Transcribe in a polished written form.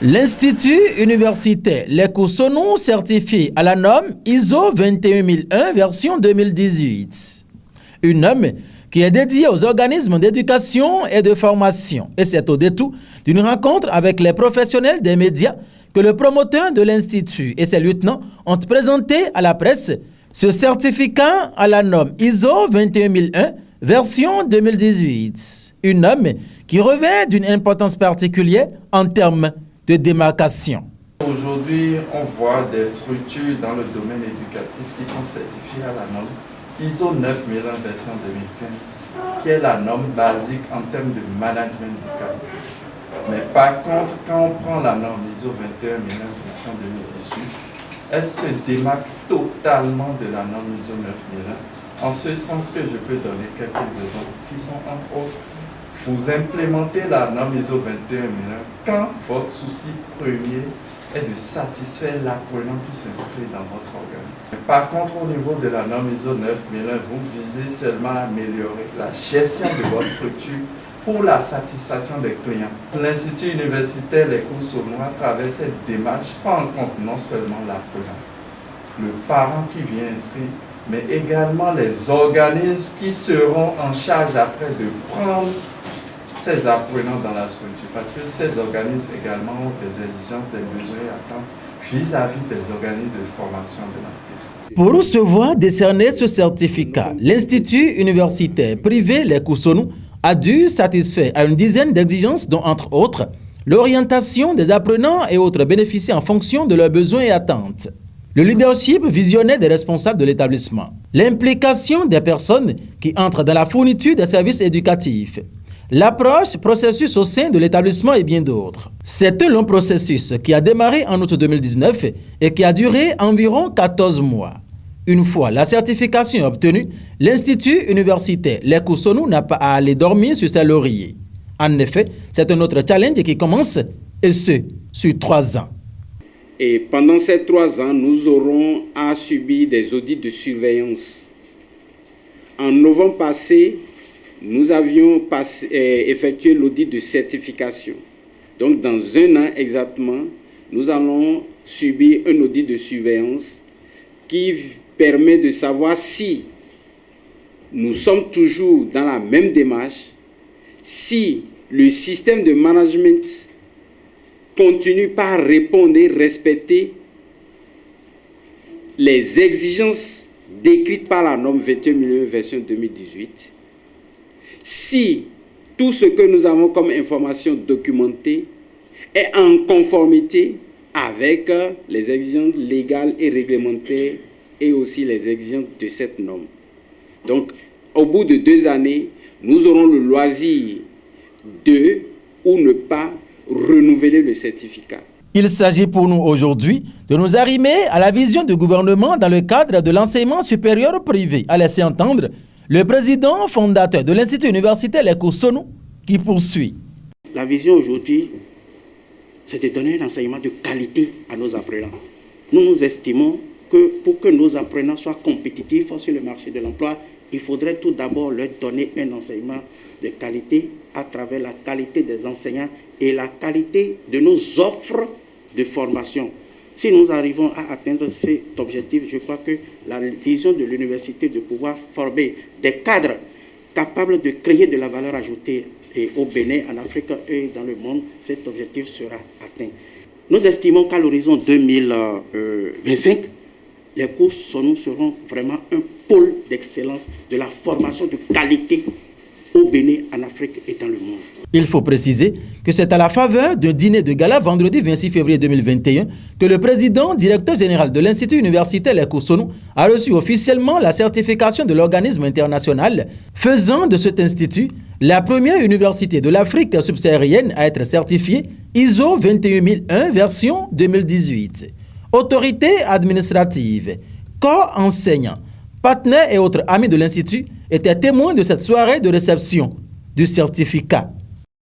L'Institut universitaire Les Cousonous certifié à la norme ISO 21001 version 2018. Une norme qui est dédiée aux organismes d'éducation et de formation. Et c'est au détour d'une rencontre avec les professionnels des médias que le promoteur de l'Institut et ses lieutenants ont présenté à la presse ce certificat à la norme ISO 21001 version 2018. Une norme qui revêt d'une importance particulière en termes de démarcation. Aujourd'hui, on voit des structures dans le domaine éducatif qui sont certifiées à la norme ISO 9001 version 2015, qui est la norme basique en termes de management du cadre. Mais par contre, quand on prend la norme ISO 21001 version 2018, elle se démarque totalement de la norme ISO 9001, en ce sens que je peux donner quelques exemples qui sont entre autres. Vous implémentez la norme ISO 21001 quand votre souci premier est de satisfaire l'apprenant qui s'inscrit dans votre organisme. Par contre, au niveau de la norme ISO 9001, vous visez seulement à améliorer la gestion de votre structure pour la satisfaction des clients. L'Institut universitaire Les Cousonous, à travers cette démarche, prend en compte non seulement l'apprenant, le parent qui vient inscrire, mais également les organismes qui seront en charge après de prendre ces apprenants dans la structure, parce que ces organismes également ont des exigences, des besoins et attentes vis-à-vis des organismes de formation de l'entreprise. Pour recevoir décerner ce certificat, l'Institut universitaire privé Les Cousonous a dû satisfaire à une dizaine d'exigences dont, entre autres, l'orientation des apprenants et autres bénéficiaires en fonction de leurs besoins et attentes, le leadership visionnaire des responsables de l'établissement, l'implication des personnes qui entrent dans la fourniture des services éducatifs, l'approche processus au sein de l'établissement et bien d'autres. C'est un long processus qui a démarré en août 2019 et qui a duré environ 14 mois. Une fois la certification obtenue, l'Institut universitaire Les Cousonous n'a pas à aller dormir sur ses lauriers. En effet, c'est un autre challenge qui commence, et ce, sur 3 ans. Et pendant ces 3 ans, nous aurons à subir des audits de surveillance. En novembre passé, nous avions effectué l'audit de certification. Donc, dans 1 an exactement, nous allons subir un audit de surveillance qui permet de savoir si nous sommes toujours dans la même démarche, si le système de management continue par répondre et respecter les exigences décrites par la norme 21001 version 2018, si tout ce que nous avons comme information documentée est en conformité avec les exigences légales et réglementaires et aussi les exigences de cette norme. Donc, au bout de 2 années, nous aurons le loisir de ou ne pas renouveler le certificat. Il s'agit pour nous aujourd'hui de nous arrimer à la vision du gouvernement dans le cadre de l'enseignement supérieur privé, a laissé entendre le président fondateur de l'Institut universitaire Les Cousonous qui poursuit. La vision aujourd'hui, c'est de donner un enseignement de qualité à nos apprenants. Nous estimons que pour que nos apprenants soient compétitifs sur le marché de l'emploi, il faudrait tout d'abord leur donner un enseignement de qualité à travers la qualité des enseignants et la qualité de nos offres de formation. Si nous arrivons à atteindre cet objectif, je crois que la vision de l'université de pouvoir former des cadres capables de créer de la valeur ajoutée au Bénin, en Afrique et dans le monde, cet objectif sera atteint. Nous estimons qu'à l'horizon 2025, les Cousonous seront vraiment un pôle d'excellence de la formation de qualité au Bénin, en Afrique et dans le monde. Il faut préciser que c'est à la faveur d'un dîner de gala vendredi 26 février 2021 que le président directeur général de l'Institut universitaire Les Cousonous a reçu officiellement la certification de l'organisme international, faisant de cet institut la première université de l'Afrique subsaharienne à être certifiée ISO 21001 version 2018. Autorités administratives, corps enseignants, partenaires et autres amis de l'Institut étaient témoins de cette soirée de réception du certificat.